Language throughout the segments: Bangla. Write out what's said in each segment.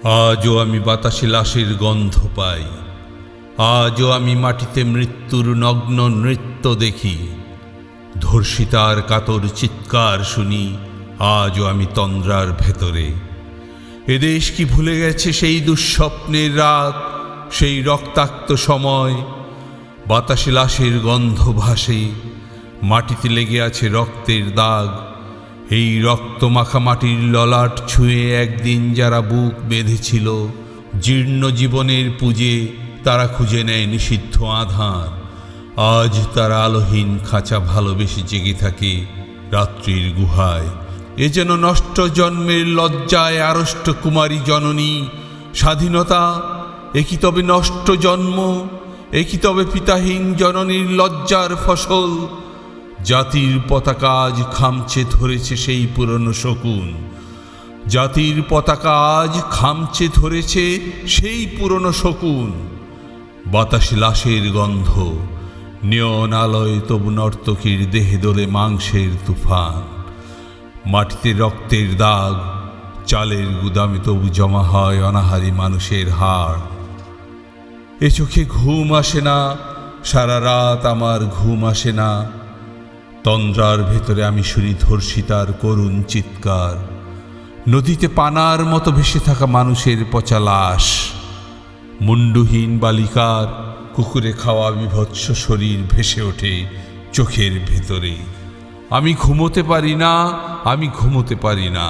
আজও আমি বাতাসে লাশের গন্ধ পাই, আজও আমি মাটিতে মৃত্যুর নগ্ন নৃত্য দেখি, ধর্ষিতার কাতর চিৎকার শুনি। আজও আমি তন্দ্রার ভেতরে। এদেশ কি ভুলে গেছে সেই দুঃস্বপ্নের রাত, সেই রক্তাক্ত সময়? বাতাসে লাশের গন্ধ ভাসে, মাটিতে লেগে আছে রক্তের দাগ। এই রক্ত মাখা মাটির ললাট ছুঁয়ে একদিন যারা বুক বেঁধেছিল জীর্ণ জীবনের পুজে, তারা খুঁজে নেয় নিষিদ্ধ আধার। আজ তারা আলোহীন খাঁচা ভালোবেসে জেগে থাকে রাত্রির গুহায়। এ যেন নষ্ট জন্মের লজ্জায় আড়ষ্ট কুমারী জননী। স্বাধীনতা একই তবে নষ্ট জন্ম, একই তবে পিতাহীন জননীর লজ্জার ফসল। জাতির পতাকা আজ খামচে ধরেছে সেই পুরনো শকুন, জাতির পতাকা আজ খামচে ধরেছে সেই পুরনো শকুন। বাতাসে লাশের গন্ধ, নিয়ন আলোয় তবু নর্তকীর দেহে দোলে মাংসের তুফান। মাটিতে রক্তের দাগ, চালের গুদামে তবু জমা হয় অনাহারী মানুষের হাড়। এ চোখে ঘুম আসে না, সারা রাত আমার ঘুম আসে না। তন্দ্রার ভেতরে আমি শুনি ধর্ষিতার করুণ চিৎকার। নদীতে পানার মতো ভেসে থাকা মানুষের পচা লাশ, মুন্ডুহীন বালিকার কুকুরে খাওয়া বিভৎস শরীর ভেসে ওঠে চোখের ভেতরে। আমি ঘুমোতে পারি না, আমি ঘুমোতে পারি না।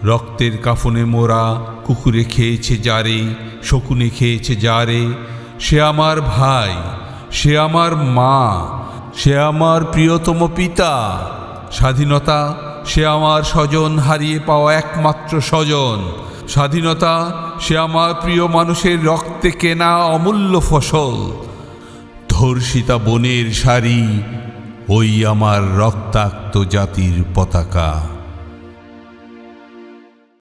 রক্তের কাফনে মোরা কুকুরে খেয়েছে যারে, শকুনে খেয়েছে যারে। সে আমার ভাই, সে আমার মা, সে আমার প্রিয়তম পিতা। স্বাধীনতা সে আমার স্বজন হারিয়ে পাওয়া একমাত্র স্বজন। স্বাধীনতা সে আমার প্রিয় মানুষের রক্তে কেনা অমূল্য ফসল। ধর্ষিতা বনের শাড়ি, ওই আমার রক্তাক্ত জাতির পতাকা।